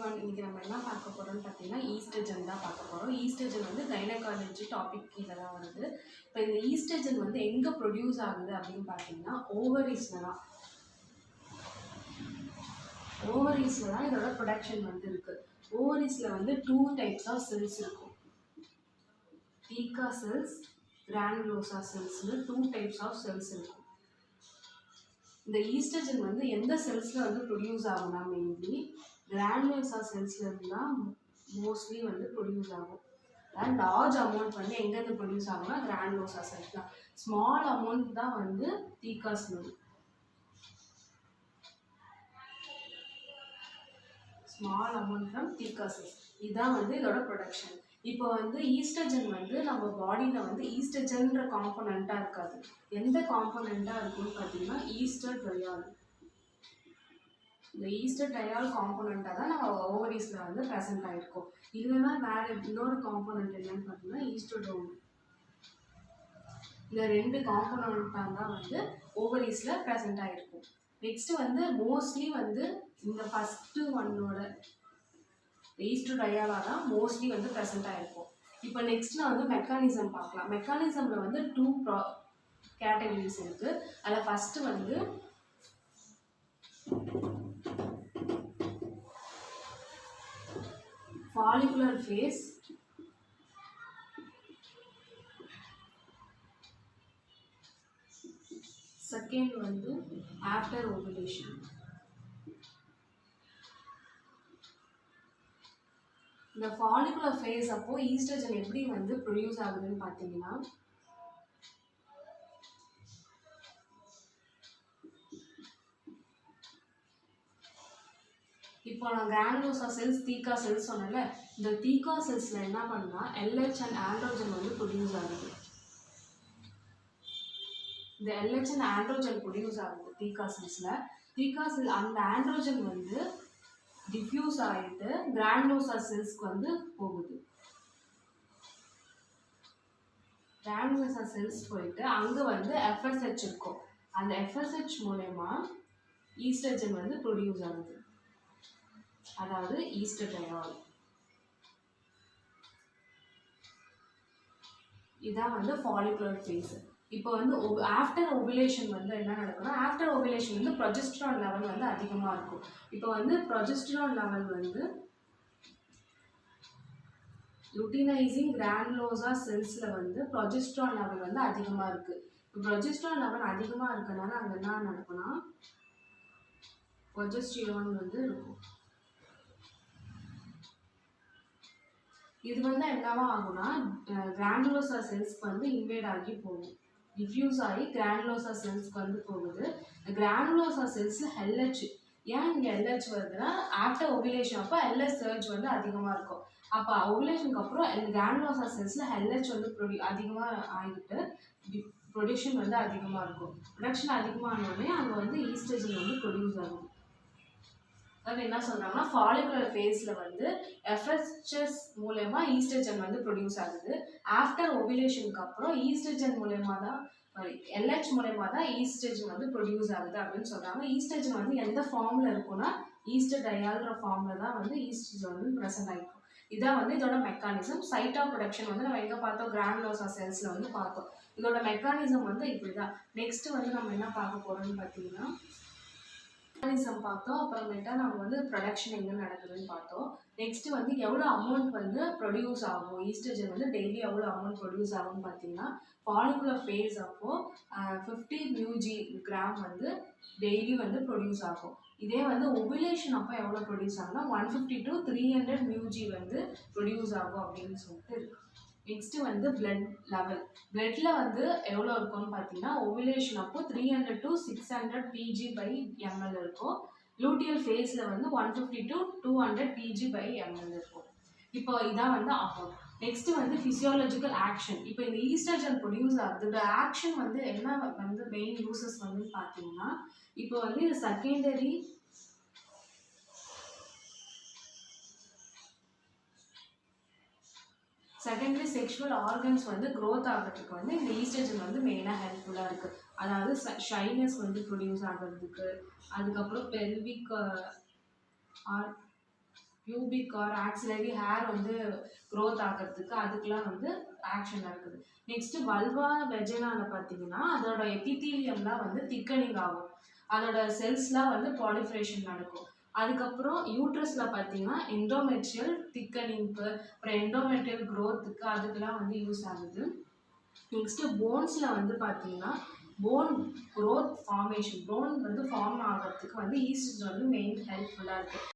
everyone, இன்னைக்கு நம்ம என்ன பார்க்க போறோம்னு பார்த்தீங்கன்னா ஈஸ்ட்ரஜன் தான் பார்க்க போறோம். ஈஸ்ட்ரஜன் வந்து கைனகாலஜி டாபிக் கீழே தான் வருது. இப்போ இந்த ஈஸ்ட்ரஜன் வந்து எங்கே ப்ரொடியூஸ் ஆகுது அப்படின்னு பார்த்தீங்கன்னா ஓவரீஸில் தான். ஓவரீஸில் தான் இதோட ப்ரொடக்ஷன் வந்து இருக்கு. ஓவரீஸில் வந்து 2 types ஆஃப் செல்ஸ் இருக்கும். தீகா செல்ஸ், கிரானுலோசா செல்ஸ்னு 2 types ஆஃப் செல்ஸ் இருக்கும். இந்த ஈஸ்ட்ரஜன் வந்து எந்த செல்ஸில் வந்து ப்ரொடியூஸ் ஆகும்னா மெயின்லி கிரானுலோசா செல்ஸில் இருந்தால் மோஸ்ட்லி வந்து ப்ரொடியூஸ் ஆகும். அண்ட் லார்ஜ் அமௌண்ட் வந்து எங்கேருந்து ப்ரொடியூஸ் ஆகும்னா கிரானுலோசா செல்ஸ் தான். ஸ்மால் அமௌண்ட் தான் வந்து theca cell. Small amount from theca cells. இதுதான் வந்து இதோட ப்ரொடக்ஷன். இப்போ வந்து ஈஸ்ட்ரஜன் வந்து நம்ம பாடியில் வந்து ஈஸ்ட்ரஜன்ற காம்போனண்ட்டாக இருக்காது. எந்த காம்போனண்ட்டாக இருக்குன்னு பார்த்தீங்கன்னா ஈஸ்ட்ரடியால். இந்த ஈஸ்ட்ரடியால் காம்போனண்ட்டாக தான் நம்ம ஓவரீஸில் வந்து ப்ரெசென்ட் ஆகிருக்கோம். இல்லைன்னா வேறு இன்னொரு காம்போனண்ட் என்னன்னு பார்த்தீங்கன்னா ஈஸ்ட்ரோடோன். இந்த 2 காம்போனண்ட்டாக தான் வந்து ஓவரீஸில் ப்ரெசென்ட் ஆகிருக்கும். நெக்ஸ்ட்டு வந்து மோஸ்ட்லி வந்து இந்த ஃபஸ்ட்டு ஒன்னோட ஈஸ்ட்ரோடயாலாக தான் மோஸ்ட்லி வந்து ப்ரெசென்ட் ஆகிருக்கும். இப்போ நெக்ஸ்ட்டில் வந்து மெக்கானிசம் பார்க்கலாம். மெக்கானிசமில் வந்து 2 கேட்டகரிஸ் இருக்குது. அதில் ஃபஸ்ட்டு வந்து follicular phase, second வந்து after ovulation. இந்த follicular phase அப்போ ஈஸ்ட்ரஜன் எப்படி வந்து ப்ரொடியூஸ் ஆகுதுன்னு பார்த்தீங்கன்னா இப்போ நான் கிரானுலோசா செல்ஸ், தீகா செல்ஸ் சொன்னேன்ல, இந்த தீகா செல்ஸில் என்ன பண்ணால் LH அண்ட் ஆண்ட்ரோஜன் வந்து ப்ரொடியூஸ் ஆகுது. இந்த LH அண்ட் ஆண்ட்ரோஜன் ப்ரொடியூஸ் ஆகுது தீகா செல்ஸில். தீகா செல் அந்த ஆண்ட்ரோஜன் வந்து டிஃப்யூஸ் ஆகிட்டு கிரானுலோசா செல்ஸ்க்கு வந்து போகுது. கிரானுலோசா செல்ஸ் போயிட்டு அங்கே வந்து FSH இருக்கும். அந்த FSH மூலமா ஈஸ்ட்ரஜன் வந்து ப்ரொடியூஸ் ஆகுது. அதாவது ஈஸ்ட்ரடியால். இதான் வந்து ஃபாலிகுலர் ஃபேஸ். இப்போ வந்து ஆஃப்டர் ஓவுலேஷன் வந்து என்ன நடக்கும்னா ஆஃப்டர் ஓவுலேஷன் வந்து ப்ரொஜெஸ்டரான் லெவல் வந்து அதிகமாக இருக்கும். இப்போ வந்து ப்ரொஜெஸ்டரான் லெவல் வந்து லுட்டினைசிங் கிரானுலோசா செல்ஸில் வந்து ப்ரொஜெஸ்டரான் லெவல் வந்து அதிகமாக இருக்குது. இப்போ ப்ரொஜெஸ்டரான் லெவல் அதிகமாக இருக்கனால அங்கே என்ன நடக்கும்னா ப்ரொஜெஸ்டிரான் வந்து இருக்கும். இது வந்து என்னவா ஆகும்னா கிரானுலோசா செல்ஸ்க்கு வந்து இன்வேட் ஆகி போகும். டிஃப்யூஸ் ஆகி கிரானுலோசா செல்ஸ்க்கு வந்து போகுது. கிரானுலோசா செல்ஸில் LH. ஏன் இங்கே LH வருதுன்னா ஆஃப்டர் ஓவுலேஷன் அப்போ LH சர்ஜ் வந்து அதிகமாக இருக்கும். அப்போ ஓவுலேஷனுக்கு அப்புறம் கிரானுலோசா செல்ஸில் LH வந்து அதிகமாக ஆகிட்டு ப்ரொடக்ஷன் வந்து அதிகமாக இருக்கும். ப்ரொடக்ஷன் அதிகமானோடனே அங்கே வந்து ஈஸ்ட்ரஜன் வந்து ப்ரொடியூஸ் ஆகும். அதாவது என்ன சொல்கிறாங்கன்னா ஃபாலிகுலர் ஃபேஸில் வந்து FSH மூலயமா ஈஸ்ட்ரஜன் வந்து ப்ரொடியூஸ் ஆகுது. ஆஃப்டர் ஓவுலேஷனுக்கு அப்புறம் ஈஸ்ட்ரஜன் மூலயமா தான் LH மூலயமா தான் ஈஸ்ட்ரஜன் வந்து ப்ரொடியூஸ் ஆகுது அப்படின்னு சொல்கிறாங்க. ஈஸ்ட்ரஜன் வந்து எந்த ஃபார்மில் இருக்குன்னா ஈஸ்ட்ரடியால்ன்ற ஃபார்மில் தான் வந்து ஈஸ்ட்ரஜன் வந்து ப்ரெசென்ட் ஆகிருக்கும். இதான் வந்து இதோட மெக்கானிசம். சைட் ஆஃப் ப்ரொடக்ஷன் வந்து நம்ம எங்கே பார்த்தோம் கிரானுலோசா செல்ஸில் வந்து பார்த்தோம். இதோட மெக்கானிசம் வந்து இப்படி தான். நெக்ஸ்ட்டு வந்து நம்ம என்ன பார்க்க போகிறோம்னு பார்த்தீங்கன்னா மெக்கானிசம் பார்த்தோம். அப்புறமேட்டா நம்ம வந்து ப்ரொடக்ஷன் எங்கே நடக்குதுன்னு பார்த்தோம். நெக்ஸ்ட்டு வந்து எவ்வளோ அமௌண்ட் வந்து ப்ரொடியூஸ் ஆகும், ஈஸ்ட்ரஜன் வந்து டெய்லி எவ்வளோ அமௌண்ட் ப்ரொடியூஸ் ஆகும்னு பார்த்தீங்கன்னா ஃபாலிகுலர் ஃபேஸ் அப்போது 50 mg வந்து டெய்லி வந்து ப்ரொடியூஸ் ஆகும். இதே வந்து ஓவுலேஷன் அப்போ எவ்வளோ ப்ரொடியூஸ் ஆகும்னா 150 to 300 mg வந்து ப்ரொடியூஸ் ஆகும் அப்படின்னு சொல்லிட்டு இருக்கு. நெக்ஸ்ட்டு வந்து பிளட் லெவல். பிளட்டில் வந்து எவ்வளோ இருக்கும்னு பார்த்தீங்கன்னா ஓவுலேஷன் அப்போ 300 to 600 pg/ml இருக்கும். லூட்டியல் ஃபேஸில் வந்து 150 to 200 pg/ml இருக்கும். இப்போ இதான் வந்து அமௌண்ட். நெக்ஸ்ட்டு வந்து ஃபிசியாலஜிக்கல் ஆக்ஷன். இப்போ இந்த ஈஸ்ட்ரஜன் ப்ரொடியூஸ் ஆகுது. இந்த ஆக்ஷன் வந்து என்ன வந்து மெயின் யூசஸ் வந்து பார்த்தீங்கன்னா இப்போ வந்து இது செகண்டரி செக்ஷுவல் ஆர்கன்ஸ் வந்து க்ரோத் ஆகிறதுக்கு வந்து இந்த ஈஸ்ட்ரஜன் வந்து மெயினாக ஹெல்ப்ஃபுல்லாக இருக்குது. அதாவது ஷைனஸ் வந்து ப்ரொடியூஸ் ஆகிறதுக்கு, அதுக்கப்புறம் pelvic pubic or axillary hair வந்து க்ரோத் ஆகிறதுக்கு அதுக்கெலாம் வந்து ஆக்ஷன் இருக்குது. நெக்ஸ்ட்டு வல்வா வெஜினாவில் பார்த்தீங்கன்னா அதோட எபித்தீலியம்லாம் வந்து திக்கனிங் ஆகும், அதோட செல்ஸ்லாம் வந்து பாலிஃப்ரேஷன் நடக்கும். அதுக்கப்புறம் யூட்ரஸில் பார்த்தீங்கன்னா எண்டோமெட்ரியல் திக்கனிங்க்கு அப்புறம் எண்டோமெட்ரியல் க்ரோத்துக்கு அதுக்கெலாம் வந்து யூஸ் ஆகுது. நெக்ஸ்ட்டு போன்ஸில் வந்து பார்த்தீங்கன்னா போன் க்ரோத் ஃபார்மேஷன், போன் வந்து ஃபார்ம் ஆகிறதுக்கு வந்து ஈஸ்ட்ரஜன் வந்து மெயின் ஹெல்ப்ஃபுல்லாக இருக்குது.